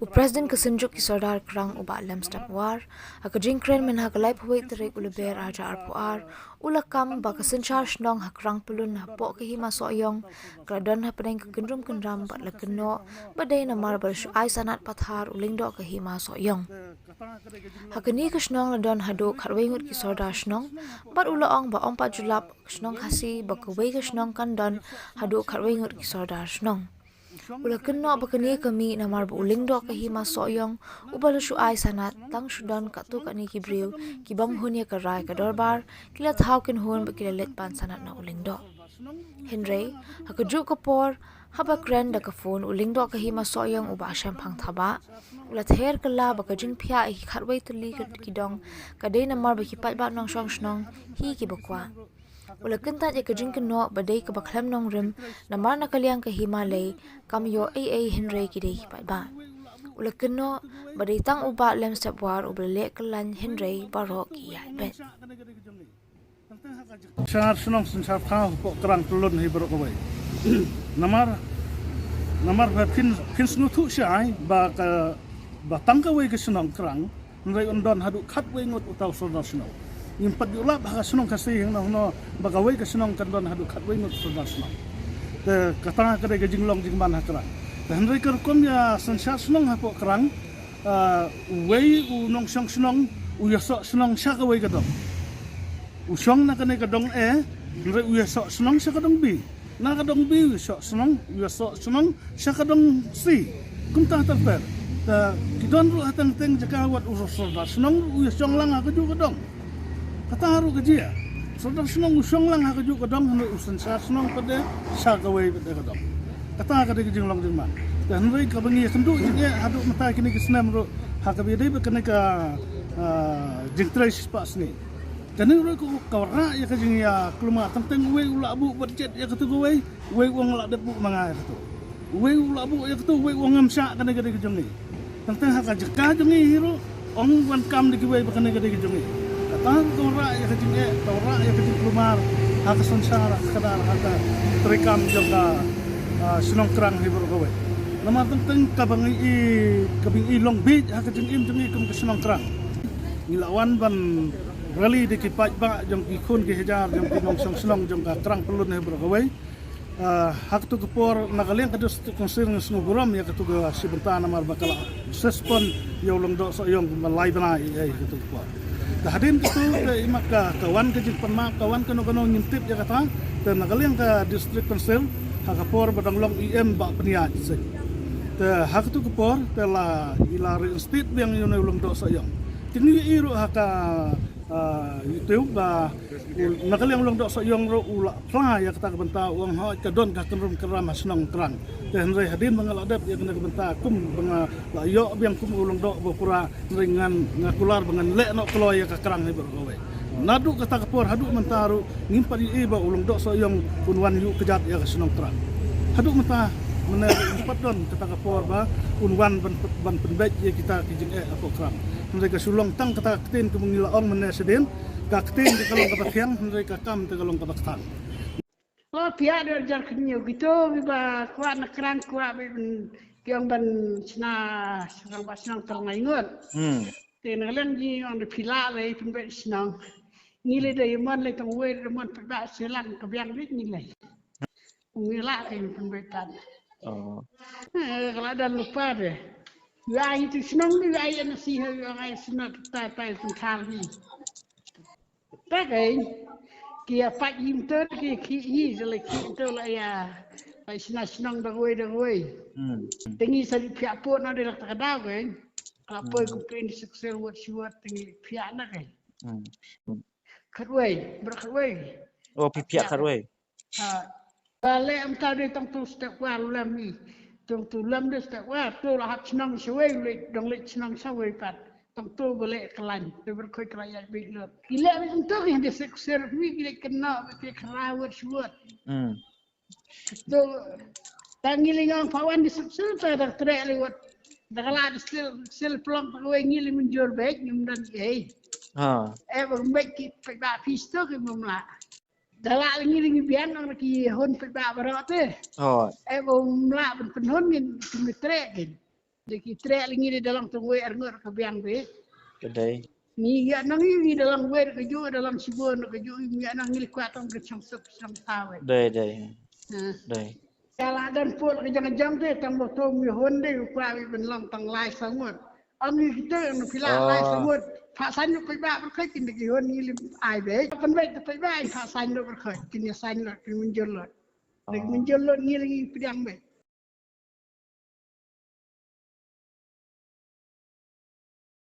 U President kesenjuk ki Sardar Krang uba lem step war, akajing kren men hakalai phuwei terik uleber aja arpuar, ulakam ba kesenchar shnong hakrang pelun hapok ke hima soyong, kradon hapeneng ke gendrum kendram bat lekeno, badai namar bershu ai sanat pathar ulingdo ke hima soyong. Hakani ke shnong ladon haduk harwengut ki Sardar shnong, bat ulaong ba ompa julap shnong khasi ba kewei ke shnong kandon haduk harwengut ki Sardar shnong. Ula kena bakani kami namar uling do ke hima soyong ubal shu ai sanat tang shudan katu kani kibriu ki bang hunya ka rai ka dorbar kila thau kin hun bakila let pan sanat na uling do Henry hakaju kapor haba kren da ka phone uling do ke hima soyong uba sham phang thaba ula ther kala bakajing phya hi kharwei tuli ki dong ka dei namar ba ki pat ba nong shong shnong hi ki bakwa ula kenta je kajing keno badai ka bakhlam nong rim namar na kaliang ka himalay kam yo ai Henry ki dei pai ba ula keno badai tang uba lem step war ubale kalan Henry baro ki ya bet Syar senang sensar kau pok kerang pelun hi berok kawai namar fin snutu syai ba tang kawai ke senang kerang nrai ondon haduk khat wei ngot utau sodar senau impat diulap ha senong kasih yang no bagawai ke senong kan don haduk khat wei ngot sodar senau te kata kade ke jinglong jingman ha kerang dan nrai kerkom ya sensar senong ha pok kerang wei u nong song senong u yasok senong sya kawai ke dong usong na kane kadong nrai u yasok senong sya kadong bi na kadong bi yasok senong u yasok senong sya kadong si kum ta terper ta kidon ru hatang teng jaka wat usodar senong u yasong lang ha kaju kadong kata haru kerja, saudara senang usung lang hak juga kadang hendak usan sah senang pada sah kawai pada kadang. Kata hak ada kerja lang jengman. Dan hendak kabangi kenduk juga haduk mata kini kesenam ro hak kabidai berkena ke jengtrai sispak sini. Dan hendak ko kawra ya kerja ya keluma tentang wei ulak bu berjet ya kata wei uang ulak depu mangai kata. Wei ulak bu ya kata wei uang ngamsak kena kerja ni. Tentang hak jeka jengi hiro ong wan kam di wei berkena kerja ni. Tahan kawra ya kecing kelumar hak sensara kadar hak terekam juga senong kerang hibur kawai nama tentang kabingi long beach hak kecing im jengi kum ke senong kerang ilawan ban rally di kipat ba jong ikun ke hejar jong pinong senong jong ka kerang pelun hibur kawai hak tu kepor nakalian kadus konsir nguburam ya ketu ke sebentar namar bakal sespon ya ulong do so yong malai bana ya ketu kepor hadin itu ke imak kawan ke jing penma kawan keno ngintip ya kata dan nakaliang ke distrik konsil hakapor badang long IM ba peniat se te hak tu kepor telah ilari instit yang yone ulung do sayang kini iru haka itu ba nakaliang ulung do sayang ro ula pla ya kata benta uang ha kadon ka kenrum keram senang terang dan rai hadin mengaladap ya kena benta kum banga layo biang kum ulung do bopura ringan ngakular dengan lek nok keloy ya ka kerang ni berkowe nadu kata kepor haduk mentaru ngimpat i ba ulung do sayang unwan yu kejat ya ka senang terang haduk menta mener empat don kata kepor ba unwan ban penbek ya kita kijing apa kerang mereka sulong tang kata ketin ke mengilaong meneseden ka ketin ke kalong kata fiang mereka kam ke kalong kata ketang lo pihak dia jar kenyu gitu biba kuat nakran kuat yang ban sina serang basnang terlaingut tengalan ji on de pila le pembek senang ngile de man le tong we de man peba selang ke biang rit ngile ngila ke pembekan kalau ada lupa deh ya itu senang ni ya nasi hai senang tai tentang ni pakai kia pak yim ter ki hi jale ki to la ya ai senang dagoi tengi sari pia po na de tak ada kan apa ku pin sukses wat tengi pia na kan kerwei berkerwei oh pihak karwei bale am ta de tong tu step wa lam ni tong tu lam de step wa tu la hat senang shwe le dong le senang shwe pat tong tu boleh kelan de berkoi keraya big lot gila untuk yang de sukses mi gila kena ke kerawat shwat tu tangilingang pawan di sukses ta dak trek lewat dak la still plong pakai ngili menjur baik nyum dan berbaik ki pa pisto ke mumla Dalam lagi bian orang ki hon peba berat eh. ဟုတ် Bom lah penhon ni trek kan. Jadi trek lagi di dalam tunggu ngur ke bian be. ကတဲ့ Ni ya nang ni dalam wer ke ju dalam sibun ke ju ni nang ni kuat tong ke changsuk sang tawe. တဲ့ Ha. တဲ့ Kalau dan pun ke jangan jam tu tang bo to mi hon de kuat ben long tang lai sangut. Ang kita nu pila lai sangut. Pak san nu peba berkai kin de hon ni lim ai be. Kan be peba pak san nu berkai kin ya san lu kin menjol lu. Nek menjol lu ni lagi pedang be.